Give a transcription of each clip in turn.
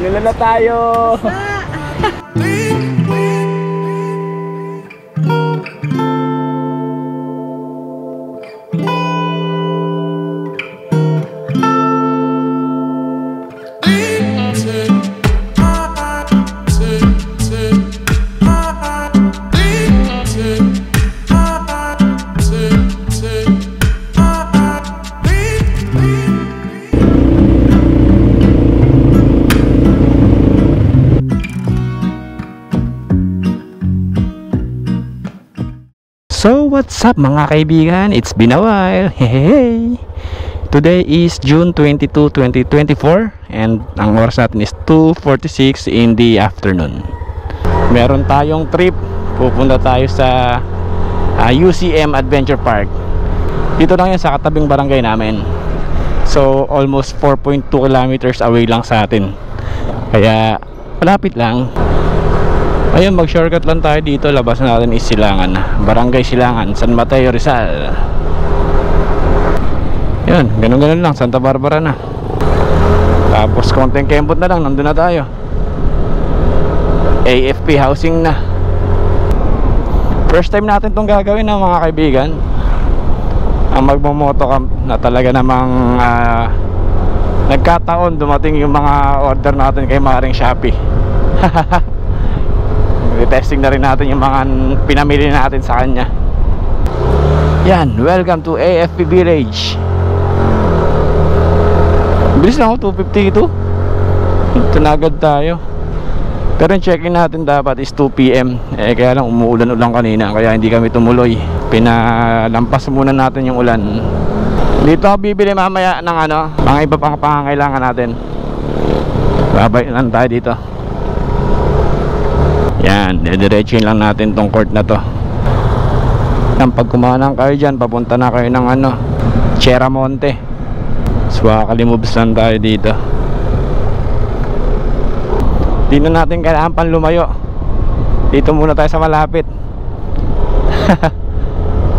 Inula na tayo. So what's up mga kaibigan, it's been a while. Hey. Today is June 22, 2024 and ang oras natin is 2:46 in the afternoon. Meron tayong trip, pupunta tayo sa UCM Adventure Park. Dito lang yan sa katabing barangay namin. So almost 4.2 kilometers away lang sa atin, kaya malapit lang. Ayun, mag-shortcut lang tayo dito. Labas natin is Silangan, Barangay Silangan, San Mateo, Rizal. Yan, ganun-ganun lang, Santa Barbara na. Tapos konting kembot na lang, nandun na tayo. AFP housing na. First time natin tong gagawin na mga kaibigan. Ang magmamoto na talaga namang nagkataon dumating yung mga order natin kay Maring Shopee. Testing na rin natin yung mga pinamili natin sa kanya. Yan, welcome to AFP Village. Bilis lang ako, 2:50 ito. Ito na agad tayo. Pero yung check-in natin dapat is 2 PM. Kaya lang umuulan-ulan kanina, kaya hindi kami tumuloy. Pinalampas muna natin yung ulan. Dito ako bibili mamaya ng mga iba pang pangangailangan natin. Babay lang tayo dito. Yan, dediretsuin lang natin tong court na to. Yan, pag kumanang kayo dyan, papunta na kayo ng Cheramonte. So kakalimubs lang tayo dito. Di na natin kailangan pang lumayo. Dito muna tayo sa malapit.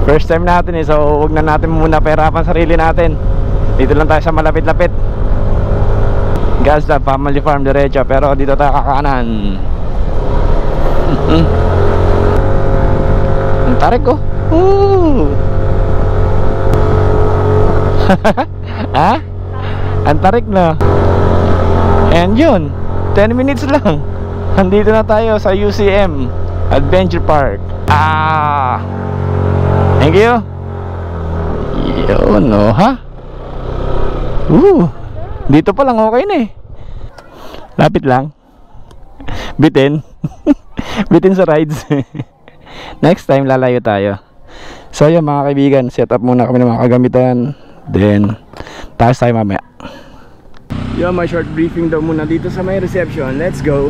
First time natin so huwag na natin muna perapan sarili natin. Dito lang tayo sa malapit-lapit. Gazda Family Farm diretso, pero dito tayo kakanan. Ang tarik ko. Ha? Ang tarik na. And yun, 10 minutes lang, nandito na tayo sa UCM Adventure Park. Thank you. Yun o, ha? Dito pa lang okay na eh. Lapit lang. Bitin. Bitin sa rides. Next time lalayo tayo. So yun mga kaibigan, set up muna kami ng mga kagamitan, then tayo mamaya. Yun, may short briefing daw muna dito sa may reception. Let's go.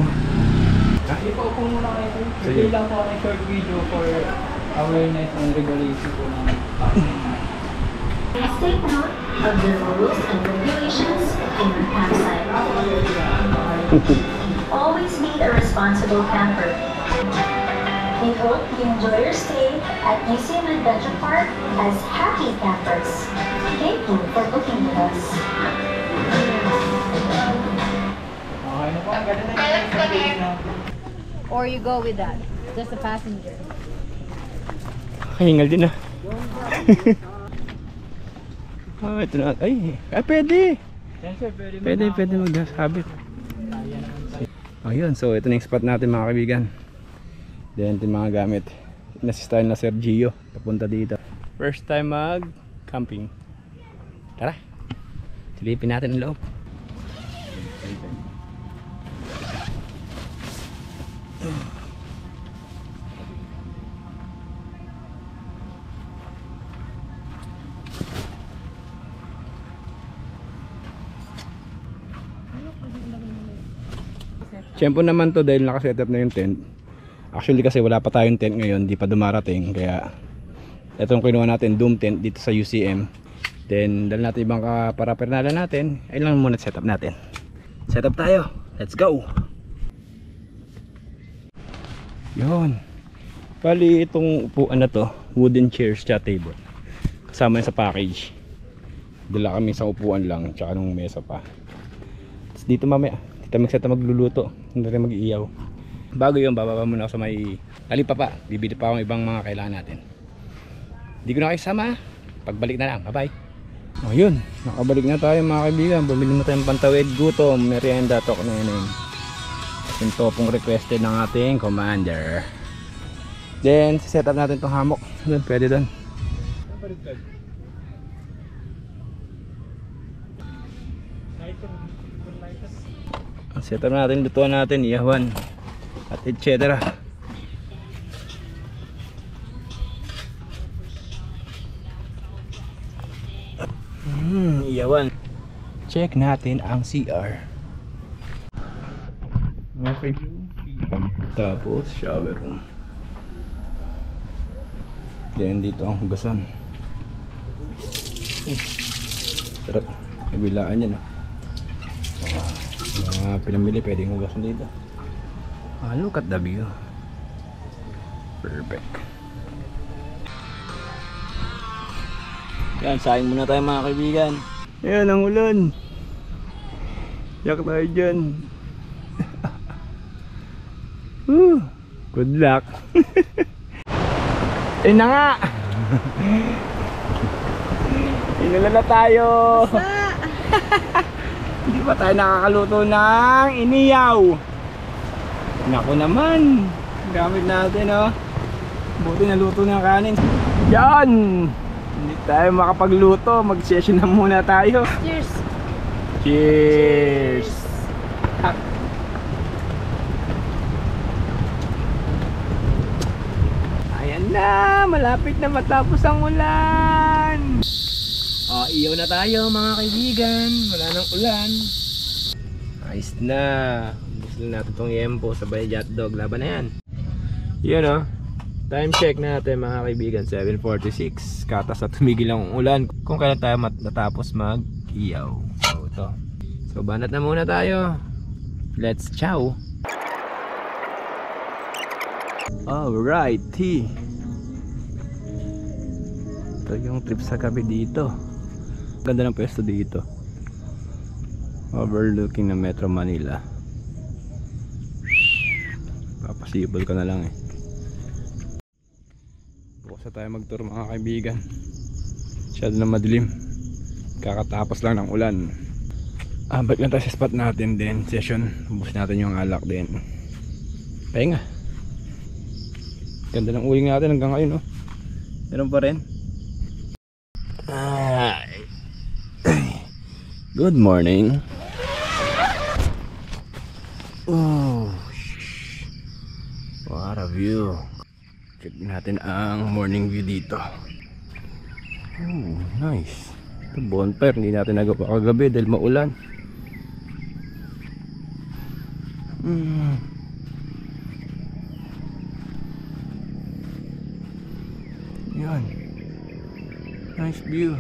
Ipaupo muna kayo. Sige lang po ang short video for awareness and regulation po ng Please take note of the rules and regulations in your campsite. Always be a responsible camper. We hope you enjoy your stay at UCM Adventure Park as happy campers. Thank you for booking with us. okay na po. Ang ganda na yung presentation na. Or you go with that, just a passenger. Hingal din ito na. Ay, pwede. Yes sir, Pwede magdasabit. Ayun, so ito na yung spot natin mga kaibigan. Then ito yung mga gamit. Nasistahin na Sir Gio papunta dito. First time mag camping. Tara, silipin natin ang loob. Tiyempo naman to dahil nakaset up na yung tent. Actually kasi wala pa tayong tent ngayon, di pa dumarating, kaya itong kinuha natin doom tent dito sa UCM. Then dala natin ibang parapernala natin. Ayun lang muna setup natin. Setup tayo. Let's go. Yun. Bali itong upuan na to, wooden chairs tsaka table. Kasama yun sa package. Dala kami sa upuan lang tsaka nung mesa pa. Tapos dito mamaya dito mag-set magluluto. Hindi rin mag-iiyaw. Bago yun, bababa muna ako sa may talipapa. Bibili pa akong ibang mga kailangan natin. Hindi ko na kayo sama. Pagbalik na lang. Bye bye. O yun, nakabalik na tayo mga kaibigan. Bumili na tayong pantawid, gutom, merienda, tok na yun. Ito pong requested ng ating commander. Then set up natin itong hammock. Doon, pwede doon. Set up natin, lutuan natin, iyawan at etc. Iyawan. Check natin ang CR. Okay. Tapos shower room. Then dito ang hugasan. Sarap. Kabilaan yan. Mga pinamili pwedeng hugasan dito. Look at the view. Perfect. Yan, sayang muna tayo mga kaibigan. Ayan ang ulan. Yak tayo dyan. Good luck. Ayun na nga. Inulan na tayo. Hindi pa tayo nakakaluto ng iniyaw. Naku naman. Gamit natin oh. Buti naluto ng kanin. Yan. Hindi tayo makapagluto. Mag-session na muna tayo. Cheers! Cheers! Ayan na. Malapit na matapos ang ulan. Iyaw na tayo mga kaibigan. Wala nang ulan. Ayos na. Gusto natin itong yempo sabay hotdog. Laban na yan. Yun o. Time check natin mga kaibigan. 7:46. Katas na tumigil ang ulan. Kung kailan tayo natapos mag-iyaw. So ito. So banat na muna tayo. Let's chow. Alright. Ito yung trip sa gabi dito. Ganda ng pwesto dito. Overlooking ng Metro Manila. Papasibol ka na lang eh. Bukas na tayo mag-tour mga kaibigan. Masyado na madilim. Kakatapos lang ng ulan. Balik lang tayo sa spot natin din. Session. Ubus natin yung alak din. Pahinga. Ganda ng uling natin hanggang ngayon oh. Meron pa rin. Good morning. Oh, what a view. Check natin ang morning view dito. Oh, nice. Ito bonfire, hindi natin nagawa kagabi dahil maulan. Yan. Nice view.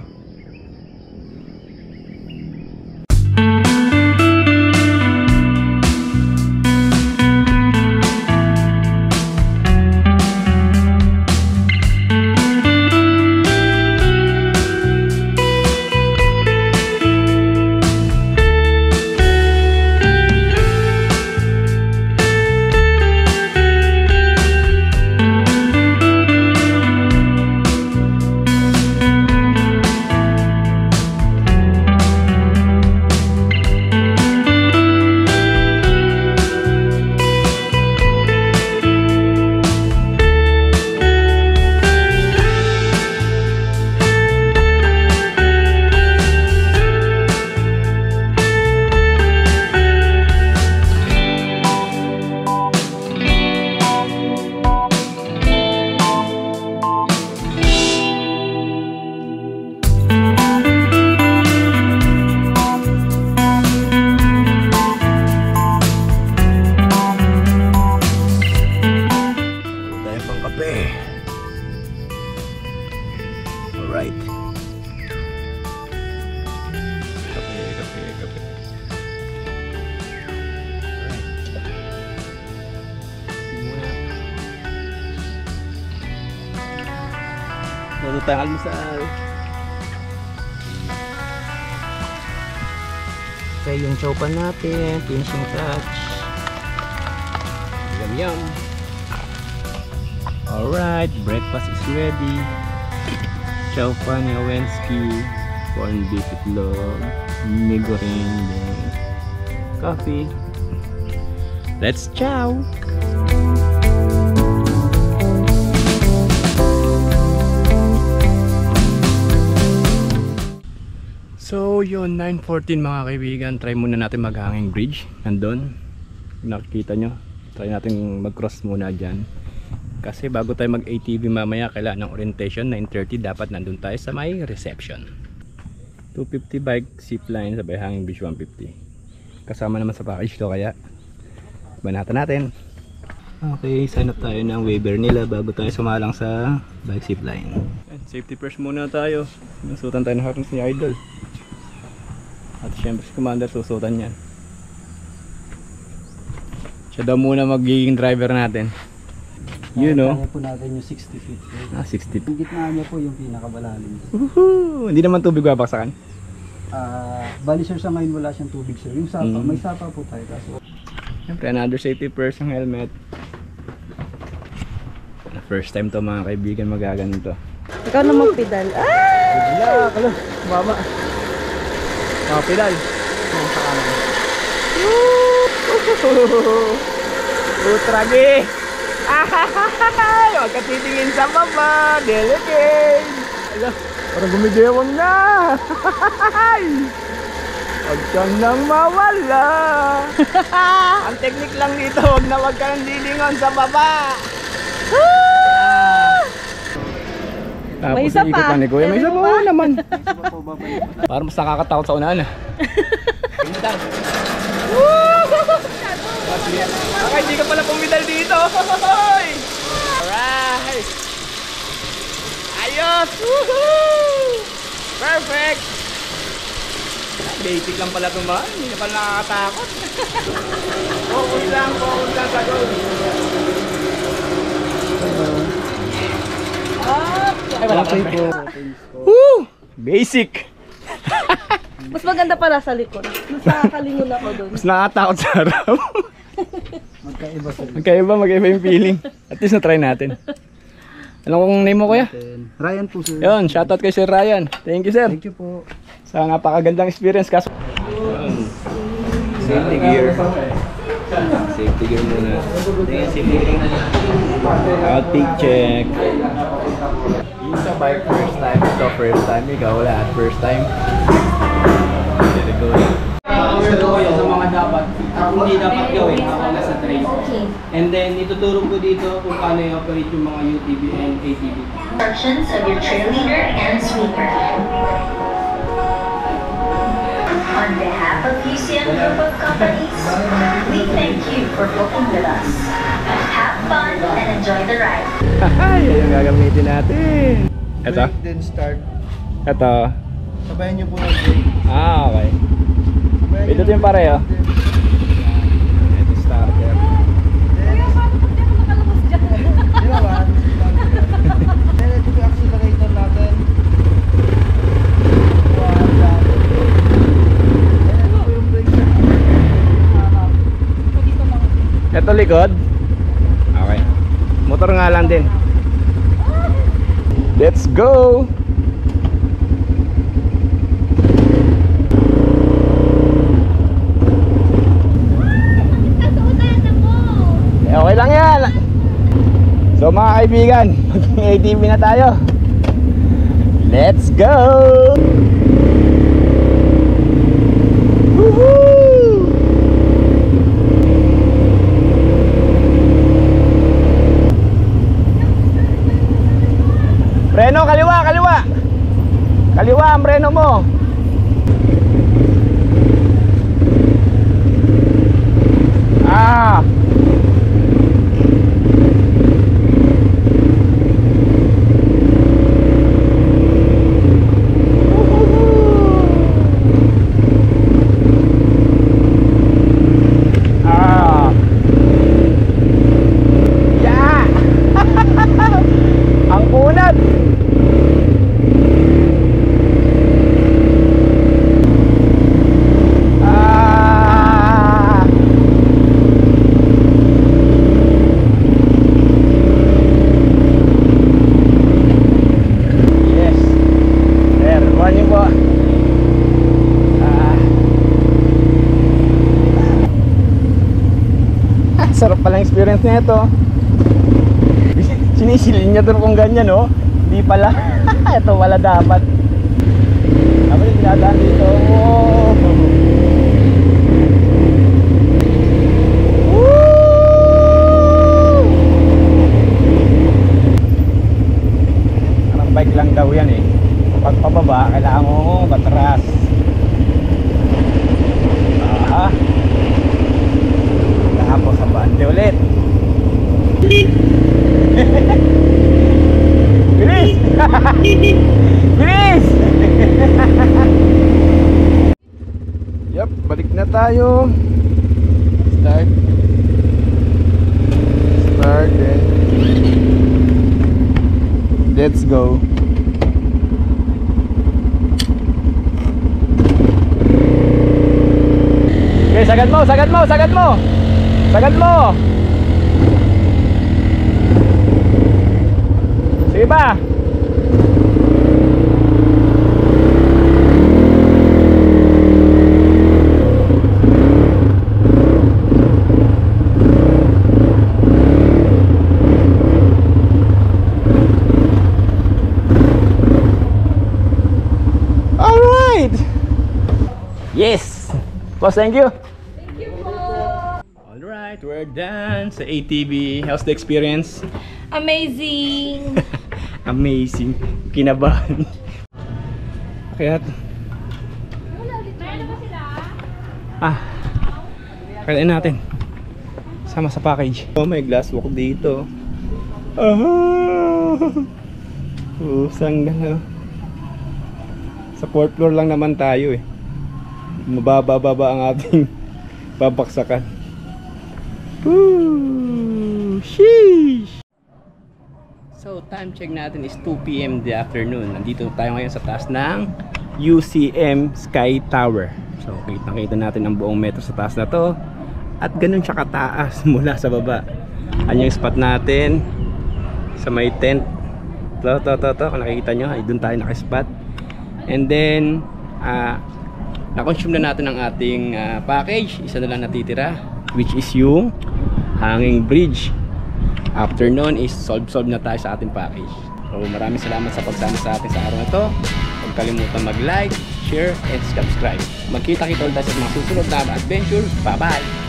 tayong almusal. Okay, yung chow pan natin, finishing touch. Yum yum. Alright, breakfast is ready. Chow pan, Yawenski, corned beef itlog, mie goreng, then coffee. Let's chow! So yun, 9:14 mga kaibigan. Try muna natin maghanging bridge. Nandun, nakikita nyo. Try natin mag-cross muna dyan. Kasi bago tayo mag-ATV mamaya, kailangan ng orientation. 9:30 dapat nandun tayo sa may reception. 250 bike zipline, sabay hanging bridge 150. Kasama naman sa package to, kaya banatan natin. Okay, sign up tayo ng waiver nila bago tayo sumalang sa bike zipline. Safety first muna tayo. Nasutan tayo ng harness ni Idol. At syempre si Commander susutan yan. Siya daw muna magiging driver natin. You know. Kaya po natin yung 60 feet. 60 feet. Yung gitna niya po yung pinakamalalim. Woohoo! Hindi naman tubig babaksakan. Bali sir, sa ngayon wala siyang tubig sir. Yung sapa, may sapa po tayo. Kaso Siyempre another safety first ang helmet. First time to mga kaibigan magaganito. Ikaw na magpedal. Wala, kalo, mama. Mga pedal. Utragi. Huwag ka titingin sa baba. Delicate. Ala, parang gumidewang na. Huwag kang nang mawala. Ang technique lang dito, huwag ka nang dilingon sa baba. Tapos May isa ikot pa. ni Kuya. May isa pa. Oo naman. po babalik. Parang mas nakakatakot sa unahan. Okay, hindi ka pala pumidal dito. Alright. Ayos. Perfect. Basic lang pala ito ba? Hindi na pala nakakatakot. Focus lang sa goal. Ay, wala Okay pa. po. Woo! Basic. Mas maganda pala sa likod. Mas nakakalingon ako doon. Mas nakakatakot sa harap. Magkaiba sir. Magkaiba yung feeling. At least na-try natin. Alam kong name mo kuya? Ryan po sir. Yun, shoutout kay Sir Ryan. Thank you sir. Thank you po. Sa napakagandang experience. Kaso safety gear. Safety gear muna. Safety gear. Outtake check. Yung sa bike first time. Ito first time. Ikaw lahat first time. Very good. Aware ko kayo sa mga dapat at hindi dapat gawin habang nasa train. Okay. And then ituturo ko dito kung paano i-operate yung mga UTV and ATV. Instructions of your trail leader and sweeper. On behalf of UCM Group of Companies, we thank you for booking with us. Have fun and enjoy the ride. Hahay, yan yung gagamitin natin. Ito? Break, then start. Ito. Sabayan nyo po ng break. Ah, okay. Sabayan Ito nyo yung ng pareho. break, Ito starter. then- Then, one, then ito yung accelerator natin. One, down. Then ito po yung brake natin. Ito likod. Okay. Motor nga lang din. Let's go! Okay lang yan. So mga kaibigan, mag-ATV na tayo. Let's go! Woohoo! Preno, kaliwa, kaliwa. Kaliwa ang preno mo. Ah. Ah. Yeah. Ang kunat. palang experience nito. Sinisilin niya doon kung ganyan, no? Hindi pala. Ito pala dapat. Dapat yung dinadaan dito. Wow! Woo! Parang bike lang daw yan eh. Pag pababa, kailangan mo patras. Aha. Tapos sa bande ulit. Bilis! Bilis! Yup, balik na tayo. Start. Start then. Let's go. Okay, sagad mo, sagad mo, sagad mo. Sagad mo. Sige pa. All right. Yes. Boss, thank you. Thank you po. All right, we're done sa ATV. How's the experience? Amazing. Amazing. Kinabahan. Kaya kailan natin sama sa package. Oh, may glass walk dito. Usang na. Sa 4th floor lang naman tayo eh. Mababa-baba ang ating babaksakan. Woo! Sheesh! So, time check natin is 2 PM the afternoon. Nandito tayo ngayon sa taas ng UCM Sky Tower. So, kita natin ang buong metro sa taas na to. At ganun siya kataas mula sa baba. Ano yung spot natin sa may tent. To. Kung nakikita nyo, ay doon tayo nakaspot. And then, na-consume na natin ang ating package. Isa na lang natitira, which is yung hanging bridge. After nun is solve na tayo sa ating package. So maraming salamat sa pagsama sa atin sa araw na to. Huwag kalimutan mag-like, share, and subscribe. Magkita-kita ulit tayo sa mga susunod na adventure. Bye bye!